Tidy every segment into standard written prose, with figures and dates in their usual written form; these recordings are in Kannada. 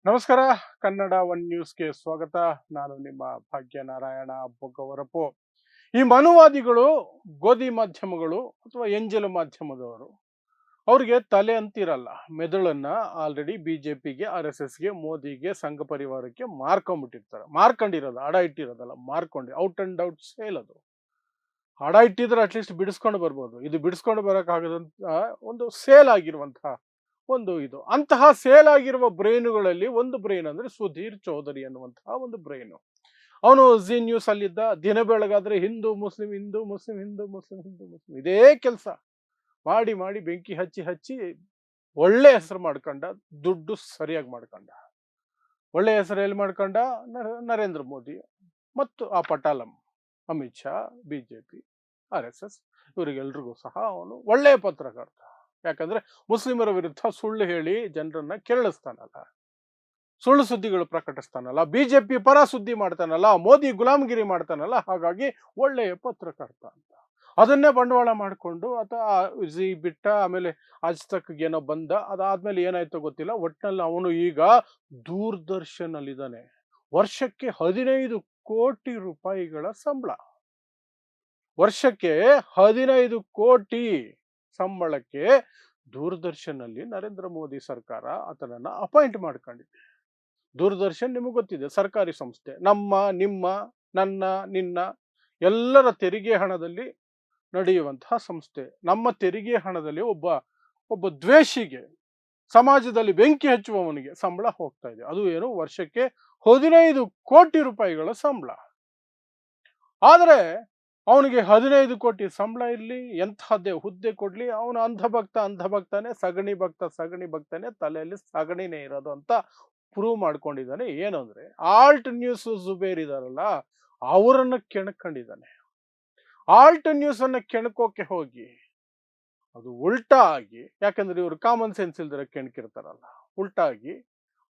ನಮಸ್ಕಾರ. ಕನ್ನಡ ಒನ್ ನ್ಯೂಸ್ಗೆ ಸ್ವಾಗತ. ನಾನು ನಿಮ್ಮ ಭಾಗ್ಯನಾರಾಯಣ ಬೊಗ್ಗವರಪು. ಈ ಮನುವಾದಿಗಳು, ಗೋಧಿ ಮಾಧ್ಯಮಗಳು ಅಥವಾ ಎಂಜಲು ಮಾಧ್ಯಮದವರು, ಅವ್ರಿಗೆ ತಲೆ ಅಂತಿರಲ್ಲ. ಮೆದುಳನ್ನ ಆಲ್ರೆಡಿ ಬಿಜೆಪಿಗೆ, RSSಗೆ, ಮೋದಿಗೆ, ಸಂಘ ಪರಿವಾರಕ್ಕೆ ಮಾರ್ಕೊಂಡ್ಬಿಟ್ಟಿರ್ತಾರೆ. ಮಾರ್ಕೊಂಡಿರೋದು, ಅಡ ಇಟ್ಟಿರೋದಲ್ಲ, ಮಾರ್ಕೊಂಡು ಔಟ್ ಅಂಡ್ ಔಟ್ ಸೇಲ್. ಅದು ಅಡ ಇಟ್ಟಿದ್ರೆ ಅಟ್ಲೀಸ್ಟ್ ಬಿಡಿಸ್ಕೊಂಡು ಬರ್ಬೋದು. ಇದು ಬಿಡಿಸ್ಕೊಂಡು ಬರೋಕ್ಕಾಗದಂತ ಒಂದು ಸೇಲ್ ಆಗಿರುವಂತಹ ಇದು ಅಂತಹ ಸೇಲ್ ಆಗಿರುವ ಬ್ರೈನುಗಳಲ್ಲಿ ಒಂದು ಬ್ರೈನ್ ಅಂದ್ರೆ ಸುಧೀರ್ ಚೌಧರಿ ಅನ್ನುವಂತಹ ಒಂದು ಬ್ರೈನು. ಅವನು ಜಿ ನ್ಯೂಸ್ ಅಲ್ಲಿದ್ದ. ದಿನ ಬೆಳಗಾದ್ರೆ Hindu Muslim, Hindu Muslim, Hindu Muslim, Hindu Muslim, ಇದೇ ಕೆಲಸ ಮಾಡಿ ಮಾಡಿ ಬೆಂಕಿ ಹಚ್ಚಿ ಹಚ್ಚಿ ಒಳ್ಳೆ ಹೆಸರು ಮಾಡ್ಕೊಂಡ. ದುಡ್ಡು ಸರಿಯಾಗಿ ಮಾಡ್ಕೊಂಡ. ಒಳ್ಳೆ ಹೆಸರು ಎಲ್ಲಿ ಮಾಡ್ಕೊಂಡ? ನರೇಂದ್ರ ಮೋದಿ ಮತ್ತು ಆ ಪಟಾಲಂ ಅಮಿತ್ ಶಾ, ಬಿಜೆಪಿ, RSS ಇವರಿಗೆಲ್ರಿಗೂ ಸಹ ಅವನು ಒಳ್ಳೆಯ ಪತ್ರಕರ್ತ. ಯಾಕಂದ್ರೆ ಮುಸ್ಲಿಮರ ವಿರುದ್ಧ ಸುಳ್ಳು ಹೇಳಿ ಜನರನ್ನ ಕೆರಳಿಸ್ತಾನಲ್ಲ, ಸುಳ್ಳು ಸುದ್ದಿಗಳು ಪ್ರಕಟಿಸ್ತಾನಲ್ಲ, ಬಿಜೆಪಿ ಪರ ಸುದ್ದಿ ಮಾಡ್ತಾನಲ್ಲ, ಮೋದಿ ಗುಲಾಮಗಿರಿ ಮಾಡ್ತಾನಲ್ಲ, ಹಾಗಾಗಿ ಒಳ್ಳೆಯ ಪತ್ರಕರ್ತ ಅಂತ ಅದನ್ನೇ ಬಂಡವಾಳ ಮಾಡಿಕೊಂಡು ಅಥವಾ ಜಿ ಬಿಟ್ಟ. ಆಮೇಲೆ ಆಜ್ ತಕ್ ಏನೋ ಬಂದ, ಅದಾದ್ಮೇಲೆ ಏನಾಯ್ತೋ ಗೊತ್ತಿಲ್ಲ. ಒಟ್ಟಿನಲ್ಲಿ ಅವನು ಈಗ ದೂರದರ್ಶನ್ ಅಲ್ಲಿದ್ದಾನೆ. ವರ್ಷಕ್ಕೆ 15 ಕೋಟಿ ರೂಪಾಯಿಗಳ ಸಂಬಳ. ವರ್ಷಕ್ಕೆ 15 ಕೋಟಿ ಸಂಬಳಕ್ಕೆ ದೂರದರ್ಶನ್ ಅಲ್ಲಿ ನರೇಂದ್ರ ಮೋದಿ ಸರ್ಕಾರ ಆತನನ್ನ ಅಪಾಯಿಂಟ್ ಮಾಡ್ಕೊಂಡಿದೆ. ದೂರದರ್ಶನ್ ನಿಮಗೆ ಗೊತ್ತಿದೆ, ಸರ್ಕಾರಿ ಸಂಸ್ಥೆ. ನಮ್ಮ, ನಿಮ್ಮ, ನನ್ನ, ನಿನ್ನ ಎಲ್ಲರ ತೆರಿಗೆ ಹಣದಲ್ಲಿ ನಡೆಯುವಂತಹ ಸಂಸ್ಥೆ. ನಮ್ಮ ತೆರಿಗೆ ಹಣದಲ್ಲಿ ಒಬ್ಬ ದ್ವೇಷಿಗೆ, ಸಮಾಜದಲ್ಲಿ ಬೆಂಕಿ ಹಚ್ಚುವವನಿಗೆ ಸಂಬಳ ಹೋಗ್ತಾ ಇದೆ. ಅದು ಏನು? ವರ್ಷಕ್ಕೆ 15 ಕೋಟಿ ರೂಪಾಯಿಗಳ ಸಂಬಳ. ಆದರೆ ಅವನಿಗೆ 15 ಕೋಟಿ ಸಂಬಳ ಇರಲಿ, ಎಂಥದ್ದೇ ಹುದ್ದೆ ಕೊಡ್ಲಿ, ಅವನು ಅಂಧಭಕ್ತನೇ, ಸಗಣಿ ಭಕ್ತನೇ, ತಲೆಯಲ್ಲಿ ಸಗಣಿನೇ ಇರೋದು ಅಂತ ಪ್ರೂವ್ ಮಾಡ್ಕೊಂಡಿದ್ದಾನೆ. ಏನು ಅಂದ್ರೆ ಆಲ್ಟ್ ನ್ಯೂಸ್ ಜುಬೇರ್ ಇದಾರಲ್ಲ, ಅವರನ್ನ ಕೆಣಕೊಂಡಿದ್ದಾನೆ. ಆಲ್ಟ್ ನ್ಯೂಸ್ ಅನ್ನ ಕೆಣಕೋಕೆ ಹೋಗಿ ಅದು ಉಲ್ಟಾ ಆಗಿ, ಯಾಕಂದ್ರೆ ಇವರು ಕಾಮನ್ ಸೆನ್ಸ್ ಇಲ್ದಿರ ಕೆಣಕಿರ್ತಾರಲ್ಲ,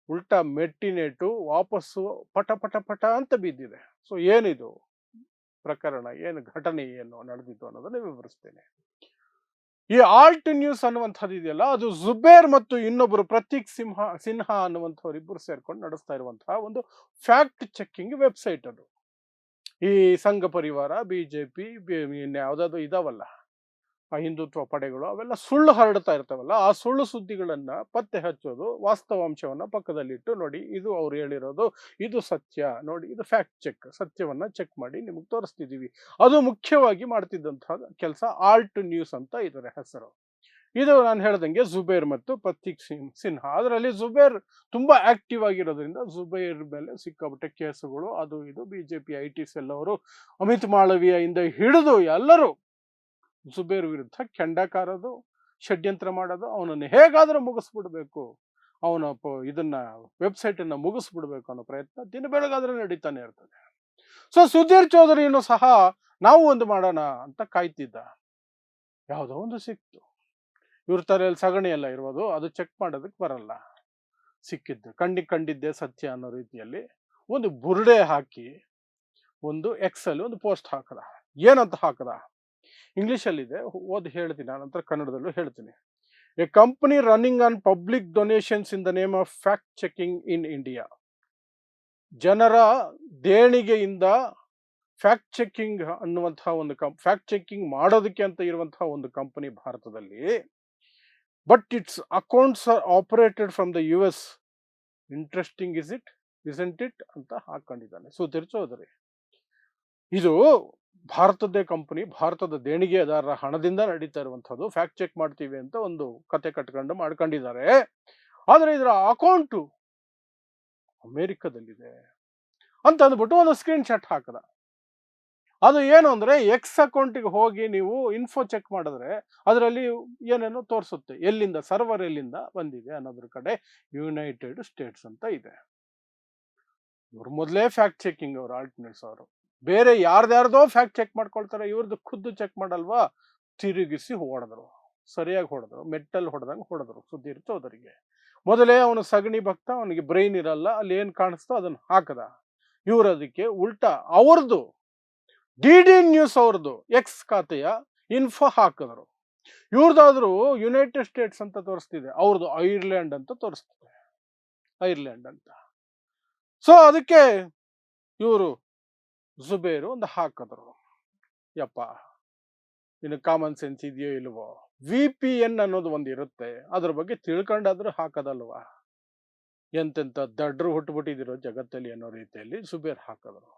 ಉಲ್ಟಾ ಮೆಟ್ಟಿನೇಟು ವಾಪಸ್ಸು ಪಟ ಪಟ ಪಟ ಅಂತ ಬಿದ್ದಿದೆ. ಸೊ ಏನಿದು ಪ್ರಕರಣ, ಏನು ಘಟನೆ, ಏನು ನಡೆದಿತ್ತು ಅನ್ನೋದನ್ನ ವಿವರಿಸ್ತೇನೆ. ಈ ಆಲ್ಟ್ ನ್ಯೂಸ್ ಅನ್ನುವಂಥದ್ದು ಇದೆಯಲ್ಲ, ಅದು ಜುಬೇರ್ ಮತ್ತು ಇನ್ನೊಬ್ಬರು ಪ್ರತೀಕ್ ಸಿನ್ಹಾ ಅನ್ನುವಂಥವ್ರು ಇಬ್ಬರು ಸೇರ್ಕೊಂಡು ನಡೆಸ್ತಾ ಇರುವಂತಹ ಒಂದು ಫ್ಯಾಕ್ಟ್ ಚೆಕಿಂಗ್ ವೆಬ್ಸೈಟ್. ಅದು ಈ ಸಂಘ ಪರಿವಾರ, ಬಿಜೆಪಿ, ಯಾವ್ದಾದ್ರು ಇದಾವಲ್ಲ ಆ ಹಿಂದುತ್ವ ಪಡೆಗಳು, ಅವೆಲ್ಲ ಸುಳ್ಳು ಹರಡ್ತಾ ಇರ್ತಾವಲ್ಲ, ಆ ಸುಳ್ಳು ಸುದ್ದಿಗಳನ್ನ ಪತ್ತೆ ಹಚ್ಚೋದು, ವಾಸ್ತವಾಂಶವನ್ನ ಪಕ್ಕದಲ್ಲಿಟ್ಟು, ನೋಡಿ ಇದು ಅವ್ರು ಹೇಳಿರೋದು, ಇದು ಸತ್ಯ, ನೋಡಿ ಇದು ಫ್ಯಾಕ್ಟ್ ಚೆಕ್, ಸತ್ಯವನ್ನ ಚೆಕ್ ಮಾಡಿ ನಿಮಗೆ ತೋರಿಸ್ತಿದೀವಿ. ಅದು ಮುಖ್ಯವಾಗಿ ಮಾಡ್ತಿದ್ದಂತಹ ಕೆಲಸ ಆಲ್ಟ್ ನ್ಯೂಸ್ ಅಂತ ಇದರ ಹೆಸರು. ಇದು ನಾನು ಹೇಳ್ದಂಗೆ ಜುಬೇರ್ ಮತ್ತು ಪ್ರತೀಕ್ ಸಿನ್ಹಾ. ಅದರಲ್ಲಿ ಜುಬೇರ್ ತುಂಬಾ ಆಕ್ಟಿವ್ ಆಗಿರೋದ್ರಿಂದ ಜುಬೇರ್ ಮೇಲೆ ಸಿಕ್ಕಾಪಟ್ಟೆ ಕೇಸುಗಳು, ಅದು ಇದು. ಬಿಜೆಪಿ IT ಸೆಲ್ ಅವರು ಅಮಿತ್ ಮಾಳವಿಯ ಇಂದ ಹಿಡಿದು ಎಲ್ಲರೂ ಜುಬೇರ್ ವಿರುದ್ಧ ಕೆಂಡ ಕಾರೋದು, ಷಡ್ಯಂತ್ರ ಮಾಡೋದು, ಅವನನ್ನು ಹೇಗಾದ್ರೂ ಮುಗಿಸ್ಬಿಡ್ಬೇಕು, ಅವನ ಇದನ್ನ ವೆಬ್ಸೈಟ್ ಅನ್ನ ಮುಗಿಸ್ಬಿಡ್ಬೇಕು ಅನ್ನೋ ಪ್ರಯತ್ನ ದಿನ ಬೆಳಗಾದ್ರೆ ನಡೀತಾನೆ ಇರ್ತದೆ. ಸೊ ಸುಧೀರ್ ಚೌಧರಿಯನ್ನು ಸಹ ನಾವು ಒಂದು ಮಾಡೋಣ ಅಂತ ಕಾಯ್ತಿದ್ದ. ಯಾವುದೋ ಒಂದು ಸಿಕ್ತು. ಇವ್ರ ತಲೆಯಲ್ಲಿ ಸಗಣಿ ಎಲ್ಲ ಇರ್ಬೋದು, ಅದು ಚೆಕ್ ಮಾಡೋದಕ್ಕೆ ಬರಲ್ಲ. ಸಿಕ್ಕಿದ್ದು ಕಂಡಿದ್ದೆ ಸತ್ಯ ಅನ್ನೋ ರೀತಿಯಲ್ಲಿ ಒಂದು ಬುರುಡೆ ಹಾಕಿ ಒಂದು ಎಕ್ಸಲ್ಲಿ ಒಂದು ಪೋಸ್ಟ್ ಹಾಕದ. ಏನಂತ ಹಾಕದ? ಇಂಗ್ಲಿಷಲ್ಲಿದೆ, ಓದಿ ಹೇಳ್ತೀನಿ, ಆನಂತರ ಕನ್ನಡದಲ್ಲೂ ಹೇಳ್ತೀನಿ. A company running on public donations in the name of fact checking in India. ಜನರ ದೇಣಿಗೆಯಿಂದ ಫ್ಯಾಕ್ಟ್ ಚೆಕಿಂಗ್ ಅನ್ನುವಂತಹ ಒಂದು ಫ್ಯಾಕ್ಟ್ ಚೆಕಿಂಗ್ ಮಾಡೋದಕ್ಕೆ ಅಂತ ಇರುವಂತಹ ಒಂದು ಕಂಪನಿ ಭಾರತದಲ್ಲಿ. But it's accounts are operated from the US. Interesting isn't it ಅಂತ ಹಾಕೊಂಡಿದ್ದಾನೆ ಸುಧೀರ್ ಚೌಧರಿ. ಇದು ಭಾರತದ್ದೇ ಕಂಪನಿ, ಭಾರತದ ದೇಣಿಗೆದಾರರ ಹಣದಿಂದ ನಡೀತಾ ಇರುವಂತಹದ್ದು. ಫ್ಯಾಕ್ಟ್ ಚೆಕ್ ಮಾಡ್ತೀವಿ ಅಂತ ಒಂದು ಕತೆ ಕಟ್ಕೊಂಡು ಮಾಡ್ಕೊಂಡಿದ್ದಾರೆ. ಆದ್ರೆ ಇದರ ಅಕೌಂಟು ಅಮೆರಿಕದಲ್ಲಿದೆ ಅಂತ ಅಂದ್ಬಿಟ್ಟು ಒಂದು ಸ್ಕ್ರೀನ್ ಶಾಟ್ ಹಾಕದ. ಅದು ಏನು ಅಂದ್ರೆ ಎಕ್ಸ್ ಅಕೌಂಟಿಗೆ ಹೋಗಿ ನೀವು ಇನ್ಫೋ ಚೆಕ್ ಮಾಡಿದ್ರೆ ಅದರಲ್ಲಿ ಏನೇನೋ ತೋರಿಸುತ್ತೆ, ಎಲ್ಲಿಂದ ಸರ್ವರ್ ಎಲ್ಲಿಂದ ಬಂದಿದೆ ಅನ್ನೋದ್ರ ಕಡೆ ಯುನೈಟೆಡ್ ಸ್ಟೇಟ್ಸ್ ಅಂತ ಇದೆ. ಇವ್ರು ಮೊದಲೇ ಫ್ಯಾಕ್ಟ್ ಚೆಕಿಂಗ್ ಅವರು, ಆಲ್ಟ್ ನ್ಯೂಸ್ ಅವರು. ಬೇರೆ ಯಾರ್ದಾರ್ದೋ ಫ್ಯಾಕ್ಟ್ ಚೆಕ್ ಮಾಡ್ಕೊಳ್ತಾರೆ, ಇವ್ರದ್ದು ಖುದ್ದು ಚೆಕ್ ಮಾಡಲ್ವಾ? ತಿರುಗಿಸಿ ಹೊಡೆದ್ರು, ಸರಿಯಾಗಿ ಹೊಡೆದ್ರು, ಮೆಟ್ಟಲ್ ಹೊಡೆದಂಗೆ ಹೊಡೆದ್ರು ಸುಧೀರ್ ಚೌಧರಿಗೆ. ಮೊದಲೇ ಅವನು ಸಗಣಿ ಭಕ್ತ, ಅವನಿಗೆ ಬ್ರೈನ್ ಇರಲ್ಲ, ಅಲ್ಲಿ ಏನ್ ಕಾಣಿಸ್ತೋ ಅದನ್ನ ಹಾಕದ. ಇವ್ರದಕ್ಕೆ ಉಲ್ಟಾ ಅವ್ರದ್ದು DD ನ್ಯೂಸ್ ಅವ್ರದ್ದು ಎಕ್ಸ್ ಖಾತೆಯ ಇನ್ಫೋ ಹಾಕಿದ್ರು. ಇವ್ರದಾದ್ರು ಯುನೈಟೆಡ್ ಸ್ಟೇಟ್ಸ್ ಅಂತ ತೋರಿಸ್ತಿದೆ, ಅವ್ರದ್ದು ಐರ್ಲೆಂಡ್ ಅಂತ ತೋರಿಸ್ತಿದೆ. ಐರ್ಲೆಂಡ್ ಅಂತ. ಸೊ ಅದಕ್ಕೆ ಇವರು ಜುಬೇರು ಒಂದು ಹಾಕಿದ್ರು, ಯಪ್ಪ ಇನ್ನು ಕಾಮನ್ ಸೆನ್ಸ್ ಇದೆಯೋ ಇಲ್ವೋ, VPN ಅನ್ನೋದು ಒಂದು ಇರುತ್ತೆ, ಅದ್ರ ಬಗ್ಗೆ ತಿಳ್ಕೊಂಡಾದ್ರೂ ಹಾಕೋದಲ್ವಾ, ಎಂತೆಂಥ ದಡ್ರು ಹುಟ್ಟುಬಿಟ್ಟಿದಿರೋ ಜಗತ್ತಲ್ಲಿ ಅನ್ನೋ ರೀತಿಯಲ್ಲಿ ಜುಬೇರ್ ಹಾಕಿದ್ರು.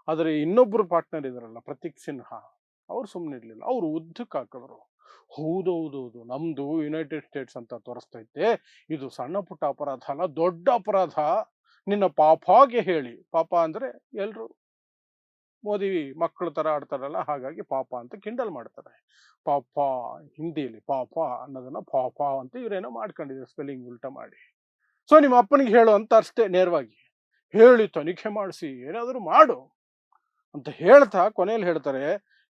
ಆದರೆ ಇನ್ನೊಬ್ರು ಪಾರ್ಟ್ನರ್ ಇದ್ರಲ್ಲ ಪ್ರತೀಕ್ ಸಿನ್ಹಾ, ಅವ್ರು ಸುಮ್ಮನೆ ಇರ್ಲಿಲ್ಲ, ಅವ್ರು ಉದ್ದಕ್ಕೆ ಹಾಕಿದ್ರು. ಹೌದೌದೌದು, ನಮ್ದು ಯುನೈಟೆಡ್ ಸ್ಟೇಟ್ಸ್ ಅಂತ ತೋರಿಸ್ತೈತೆ, ಇದು ಸಣ್ಣ ಪುಟ್ಟ ಅಪರಾಧ ಅಲ್ಲ, ದೊಡ್ಡ ಅಪರಾಧ, ನಿನ್ನ ಪಾಪಾಗೆ ಹೇಳಿ. ಪಾಪ ಅಂದ್ರೆ ಎಲ್ರು ಮೋದಿ ಮಕ್ಕಳ ತರ ಆಡ್ತಾರಲ್ಲ, ಹಾಗಾಗಿ ಪಾಪ ಅಂತ ಕಿಂಡಲ್ ಮಾಡ್ತಾರೆ. ಪಾಪ ಹಿಂದಿಲಿ ಪಾಪ ಅನ್ನೋದನ್ನ ಪಾಪ ಅಂತ ಇವ್ರೇನೋ ಮಾಡ್ಕೊಂಡಿದ್ದಾರೆ ಸ್ಪೆಲ್ಲಿಂಗ್ ಉಲ್ಟಾ ಮಾಡಿ. ಸೊ ನಿಮ್ಮ ಅಪ್ಪನಿಗೆ ಹೇಳು ಅಂತ ಅಷ್ಟೇ, ನೇರವಾಗಿ ಹೇಳಿ ತನಿಖೆ ಮಾಡಿಸಿ ಏನಾದರೂ ಮಾಡು ಅಂತ ಹೇಳ್ತಾ ಕೊನೆಯಲ್ಲಿ ಹೇಳ್ತಾರೆ,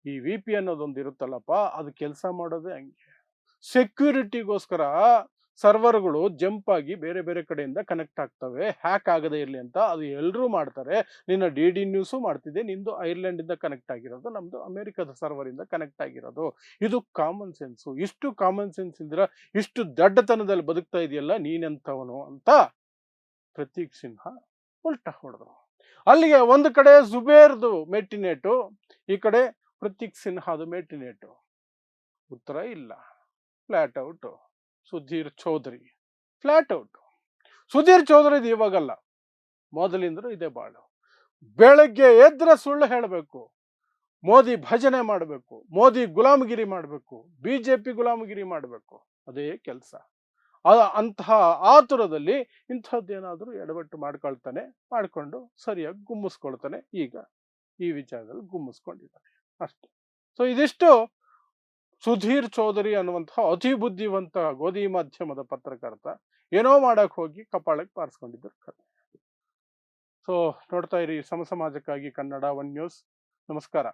ಈ VP ಅನ್ನೋದೊಂದು ಇರುತ್ತಲ್ಲಪ್ಪ, ಅದು ಕೆಲಸ ಮಾಡೋದೇ ಹಂಗೆ, ಸೆಕ್ಯೂರಿಟಿಗೋಸ್ಕರ ಸರ್ವರ್ಗಳು ಜಂಪ್ ಆಗಿ ಬೇರೆ ಬೇರೆ ಕಡೆಯಿಂದ ಕನೆಕ್ಟ್ ಆಗ್ತವೆ, ಹ್ಯಾಕ್ ಆಗದೆ ಇರಲಿ ಅಂತ. ಅದು ಎಲ್ಲರೂ ಮಾಡ್ತಾರೆ. ನಿನ್ನ DD ನ್ಯೂಸು ಮಾಡ್ತಿದೆ, ನಿಂದು ಐರ್ಲೆಂಡ್ ಇಂದ ಕನೆಕ್ಟ್ ಆಗಿರೋದು, ನಮ್ದು ಅಮೆರಿಕದ ಸರ್ವರ್ ಇಂದ ಕನೆಕ್ಟ್ ಆಗಿರೋದು. ಇದು ಕಾಮನ್ ಸೆನ್ಸು. ಇಷ್ಟು ಕಾಮನ್ ಸೆನ್ಸ್ ಇದ್ರ ಇಷ್ಟು ದಡ್ಡತನದಲ್ಲಿ ಬದುಕ್ತಾ ಇದೆಯಲ್ಲ ನೀನೆಂತವನು ಅಂತ ಪ್ರತೀಕ್ ಸಿನ್ಹಾ ಉಲ್ಟಾ ಹೊಡೆದ್ರು. ಅಲ್ಲಿಗೆ ಒಂದು ಕಡೆ ಜುಬೇರ್ದು ಮೆಟ್ಟಿನೇಟು, ಈ ಕಡೆ ಪ್ರತೀಕ್ ಸಿನ್ಹಾದು ಮೆಟ್ಟಿನೇಟು. ಉತ್ತರ ಇಲ್ಲ, flat out. Sudhir Chaudhary flat out. Sudhir ಚೌಧರಿದು ಇವಾಗಲ್ಲ, ಮೊದಲಿಂದ್ರು ಇದೇ ಬಾಳು. ಬೆಳಗ್ಗೆ ಎದ್ರೆ ಸುಳ್ಳು ಹೇಳಬೇಕು, ಮೋದಿ ಭಜನೆ ಮಾಡಬೇಕು, ಮೋದಿ ಗುಲಾಮಗಿರಿ ಮಾಡಬೇಕು, BJP ಗುಲಾಮಗಿರಿ ಮಾಡಬೇಕು, ಅದೇ ಕೆಲಸ. ಅಂತಹ ಆತುರದಲ್ಲಿ ಇಂಥದ್ದೇನಾದ್ರೂ ಎಡವಟ್ಟು ಮಾಡ್ಕೊಂಡು ಸರಿಯಾಗಿ ಗುಮ್ಮಿಸ್ಕೊಳ್ತಾನೆ. ಈಗ ಈ ವಿಚಾರದಲ್ಲಿ ಗುಮ್ಮಿಸ್ಕೊಂಡಿದ್ದಾನೆ ಅಷ್ಟೆ. ಸೊ ಇದಿಷ್ಟು ಸುಧೀರ್ ಚೌಧರಿ ಅನ್ನುವಂತಹ ಅತಿ ಬುದ್ಧಿವಂತ ಗೋಧಿ ಮಾಧ್ಯಮದ ಪತ್ರಕರ್ತ ಏನೋ ಮಾಡಕ್ ಹೋಗಿ ಕಪಾಳಕ್ಕೆ ಬಾರಿಸ್ಕೊಂಡಿದ್ದರು ಕತೆ. ಸೊ ನೋಡ್ತಾ ಇರಿ ಸಮಾಜಕ್ಕಾಗಿ ಕನ್ನಡ 1 ನ್ಯೂಸ್. ನಮಸ್ಕಾರ.